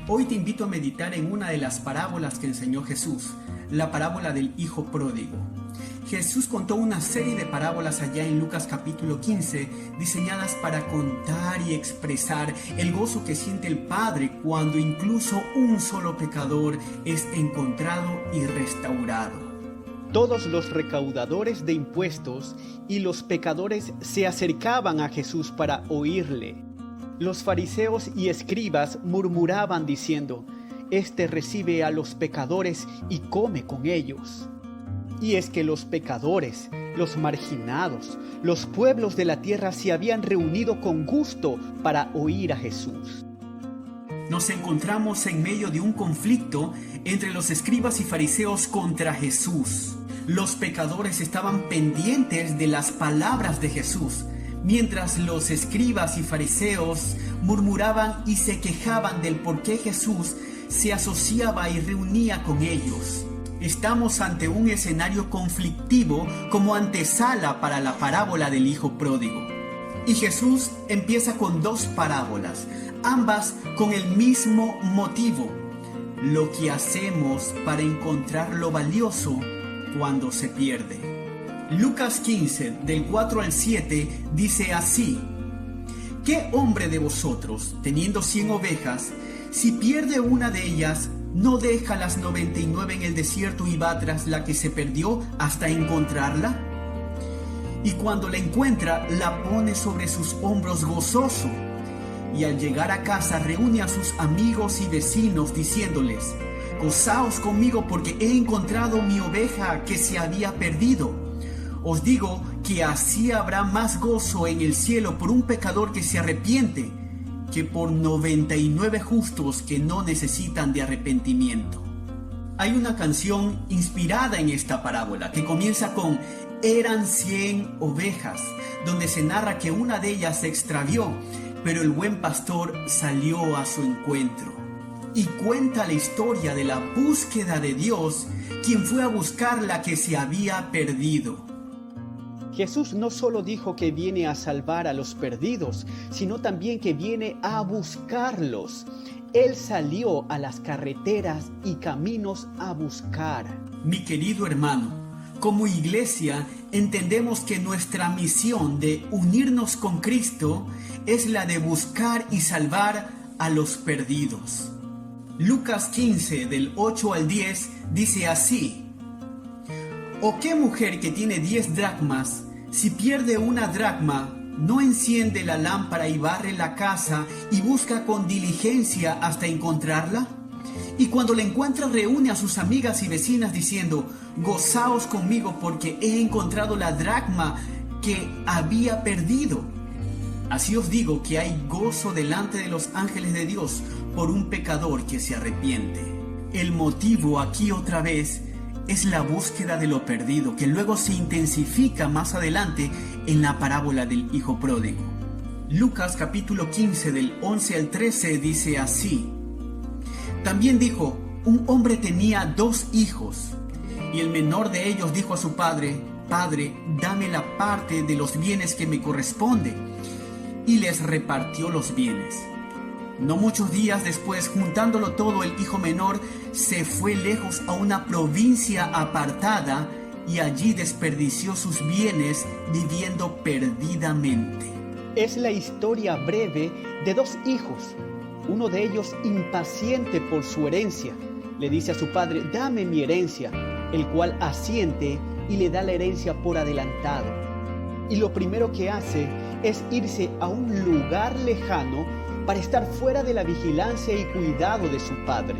Hoy te invito a meditar en una de las parábolas que enseñó Jesús, la parábola del Hijo Pródigo. Jesús contó una serie de parábolas allá en Lucas capítulo 15, diseñadas para contar y expresar el gozo que siente el Padre cuando incluso un solo pecador es encontrado y restaurado. Todos los recaudadores de impuestos y los pecadores se acercaban a Jesús para oírle. Los fariseos y escribas murmuraban diciendo: «Este recibe a los pecadores y come con ellos». Y es que los pecadores, los marginados, los pueblos de la tierra se habían reunido con gusto para oír a Jesús. Nos encontramos en medio de un conflicto entre los escribas y fariseos contra Jesús. Los pecadores estaban pendientes de las palabras de Jesús, mientras los escribas y fariseos murmuraban y se quejaban del por qué Jesús se asociaba y reunía con ellos. Estamos ante un escenario conflictivo como antesala para la parábola del Hijo Pródigo. Y Jesús empieza con dos parábolas, ambas con el mismo motivo: lo que hacemos para encontrar lo valioso cuando se pierde. Lucas 15, del 4 al 7, dice así: ¿Qué hombre de vosotros, teniendo 100 ovejas, si pierde una de ellas, no deja las 99 en el desierto y va tras la que se perdió hasta encontrarla? Y cuando la encuentra, la pone sobre sus hombros gozoso. Y al llegar a casa reúne a sus amigos y vecinos diciéndoles: «Gozaos conmigo porque he encontrado mi oveja que se había perdido». Os digo que así habrá más gozo en el cielo por un pecador que se arrepiente que por 99 justos que no necesitan de arrepentimiento. Hay una canción inspirada en esta parábola que comienza con «Eran 100 ovejas», donde se narra que una de ellas se extravió, pero el buen pastor salió a su encuentro. Y cuenta la historia de la búsqueda de Dios, quien fue a buscar la que se había perdido. Jesús no solo dijo que viene a salvar a los perdidos, sino también que viene a buscarlos. Él salió a las carreteras y caminos a buscar. Mi querido hermano, como iglesia entendemos que nuestra misión de unirnos con Cristo es la de buscar y salvar a los perdidos. Lucas 15, del 8 al 10, dice así: ¿O qué mujer que tiene 10 dracmas, si pierde una dracma, no enciende la lámpara y barre la casa y busca con diligencia hasta encontrarla? Y cuando la encuentra reúne a sus amigas y vecinas diciendo: «Gozaos conmigo porque he encontrado la dracma que había perdido». Así os digo que hay gozo delante de los ángeles de Dios por un pecador que se arrepiente. El motivo aquí otra vez es la búsqueda de lo perdido, que luego se intensifica más adelante en la parábola del Hijo Pródigo. Lucas capítulo 15 del 11 al 13 dice así: También dijo: un hombre tenía 2 hijos, y el menor de ellos dijo a su padre: «Padre, dame la parte de los bienes que me corresponde», y les repartió los bienes. No muchos días después, juntándolo todo, el hijo menor se fue lejos a una provincia apartada y allí desperdició sus bienes viviendo perdidamente. Es la historia breve de 2 hijos. Uno de ellos, impaciente por su herencia, le dice a su padre: «Dame mi herencia», el cual asiente y le da la herencia por adelantado. Y lo primero que hace es irse a un lugar lejano para estar fuera de la vigilancia y cuidado de su padre.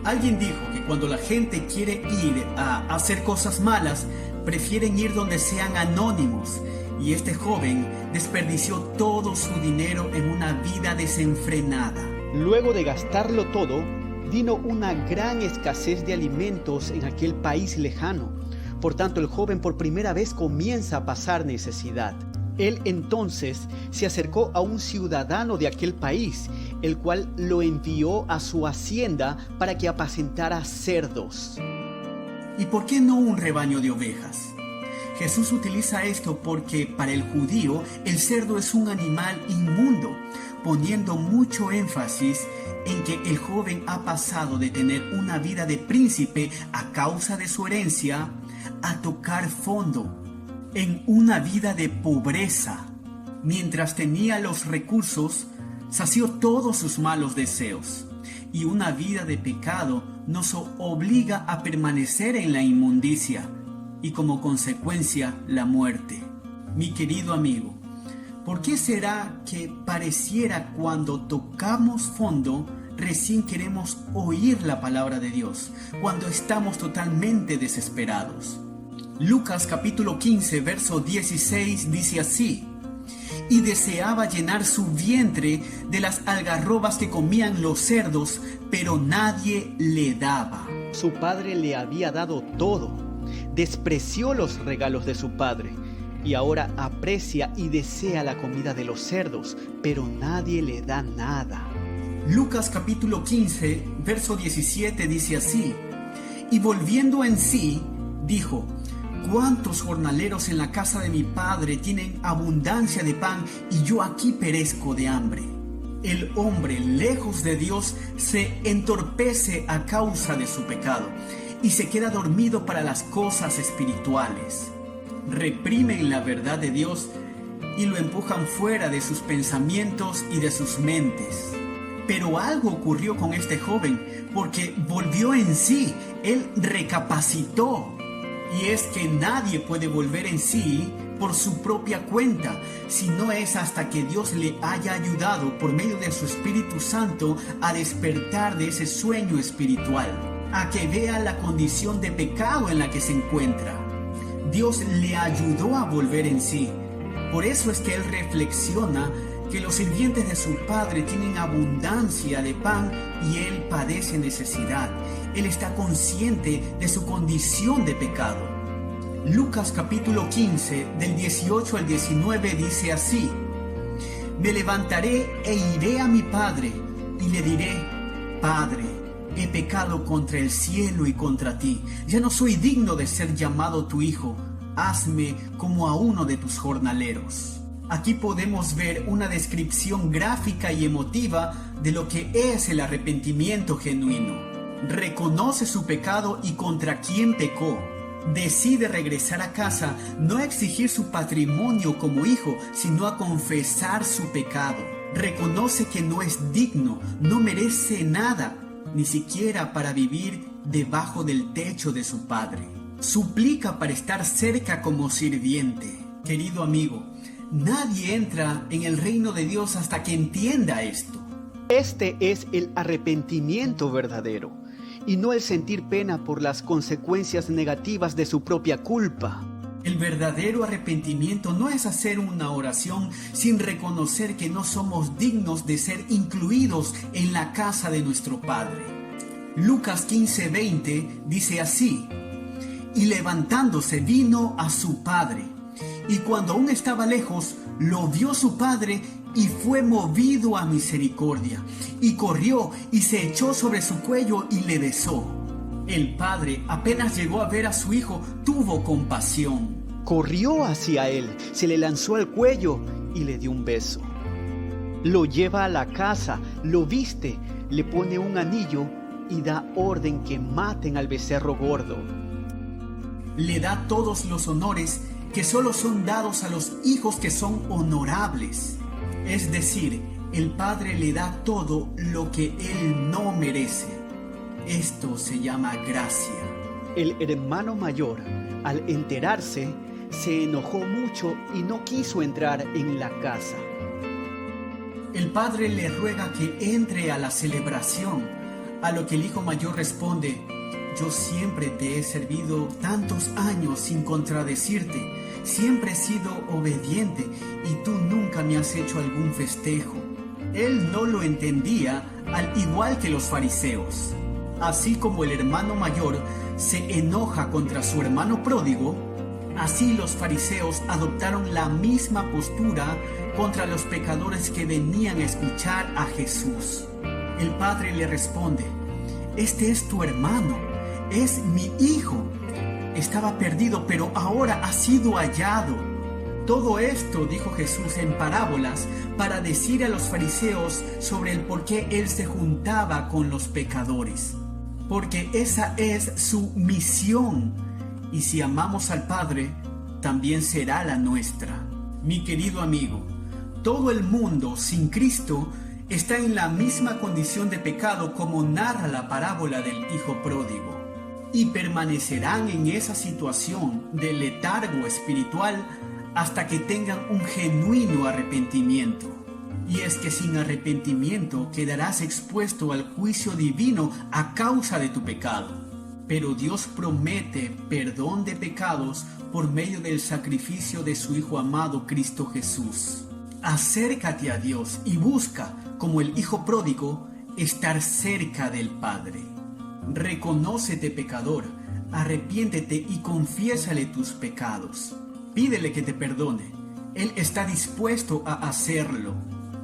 Alguien dijo que cuando la gente quiere ir a hacer cosas malas, prefieren ir donde sean anónimos. Y este joven desperdició todo su dinero en una vida desenfrenada. Luego de gastarlo todo, vino una gran escasez de alimentos en aquel país lejano. Por tanto, el joven por primera vez comienza a pasar necesidad. Él entonces se acercó a un ciudadano de aquel país, el cual lo envió a su hacienda para que apacentara cerdos. ¿Y por qué no un rebaño de ovejas? Jesús utiliza esto porque para el judío el cerdo es un animal inmundo, poniendo mucho énfasis en que el joven ha pasado de tener una vida de príncipe a causa de su herencia a tocar fondo en una vida de pobreza. Mientras tenía los recursos, sació todos sus malos deseos, y una vida de pecado nos obliga a permanecer en la inmundicia y como consecuencia la muerte. Mi querido amigo, ¿por qué será que pareciera cuando tocamos fondo recién queremos oír la palabra de Dios, cuando estamos totalmente desesperados? Lucas capítulo 15, verso 16 dice así: y deseaba llenar su vientre de las algarrobas que comían los cerdos, pero nadie le daba. Su padre le había dado todo, despreció los regalos de su padre y ahora aprecia y desea la comida de los cerdos, pero nadie le da nada. Lucas capítulo 15, verso 17 dice así: y volviendo en sí, dijo: ¿cuántos jornaleros en la casa de mi padre tienen abundancia de pan y yo aquí perezco de hambre? El hombre, lejos de Dios, se entorpece a causa de su pecado y se queda dormido para las cosas espirituales. Reprimen la verdad de Dios y lo empujan fuera de sus pensamientos y de sus mentes. Pero algo ocurrió con este joven, porque volvió en sí, él recapacitó. Y es que nadie puede volver en sí por su propia cuenta, si no es hasta que Dios le haya ayudado por medio de su Espíritu Santo a despertar de ese sueño espiritual, a que vea la condición de pecado en la que se encuentra. Dios le ayudó a volver en sí. Por eso es que él reflexiona que los sirvientes de su padre tienen abundancia de pan y él padece necesidad. Él está consciente de su condición de pecado. Lucas capítulo 15, del 18 al 19 dice así: me levantaré e iré a mi padre y le diré: Padre, he pecado contra el cielo y contra ti. Ya no soy digno de ser llamado tu hijo. Hazme como a uno de tus jornaleros. Aquí podemos ver una descripción gráfica y emotiva de lo que es el arrepentimiento genuino. Reconoce su pecado y contra quién pecó. Decide regresar a casa, no a exigir su patrimonio como hijo, sino a confesar su pecado. Reconoce que no es digno, no merece nada, ni siquiera para vivir debajo del techo de su padre. Suplica para estar cerca como sirviente. Querido amigo, nadie entra en el reino de Dios hasta que entienda esto. Este es el arrepentimiento verdadero, y no el sentir pena por las consecuencias negativas de su propia culpa. El verdadero arrepentimiento no es hacer una oración sin reconocer que no somos dignos de ser incluidos en la casa de nuestro Padre. Lucas 15:20 dice así: y levantándose vino a su padre, y cuando aún estaba lejos, lo vio su padre y fue movido a misericordia, y corrió y se echó sobre su cuello y le besó. El padre, apenas llegó a ver a su hijo, tuvo compasión. Corrió hacia él, se le lanzó al cuello y le dio un beso. Lo lleva a la casa, lo viste, le pone un anillo y da orden que maten al becerro gordo. Le da todos los honores que solo son dados a los hijos que son honorables. Es decir, el Padre le da todo lo que él no merece. Esto se llama gracia. El hermano mayor, al enterarse, se enojó mucho y no quiso entrar en la casa. El padre le ruega que entre a la celebración, a lo que el hijo mayor responde: yo siempre te he servido tantos años sin contradecirte, siempre he sido obediente y tú nunca me has hecho algún festejo. Él no lo entendía, al igual que los fariseos. Así como el hermano mayor se enoja contra su hermano pródigo, así los fariseos adoptaron la misma postura contra los pecadores que venían a escuchar a Jesús. El padre le responde: este es tu hermano, es mi hijo. Estaba perdido, pero ahora ha sido hallado. Todo esto dijo Jesús en parábolas para decir a los fariseos sobre el por qué Él se juntaba con los pecadores. Porque esa es su misión. Y si amamos al Padre, también será la nuestra. Mi querido amigo, todo el mundo sin Cristo está en la misma condición de pecado como narra la parábola del hijo pródigo. Y permanecerán en esa situación de letargo espiritual hasta que tengan un genuino arrepentimiento. Y es que sin arrepentimiento quedarás expuesto al juicio divino a causa de tu pecado. Pero Dios promete perdón de pecados por medio del sacrificio de su Hijo amado Cristo Jesús. Acércate a Dios y busca, como el Hijo pródigo, estar cerca del Padre. Reconócete pecador, arrepiéntete y confiésale tus pecados. Pídele que te perdone. Él está dispuesto a hacerlo.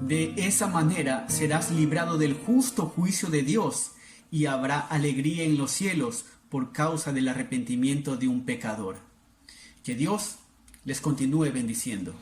De esa manera serás librado del justo juicio de Dios y habrá alegría en los cielos por causa del arrepentimiento de un pecador. Que Dios les continúe bendiciendo.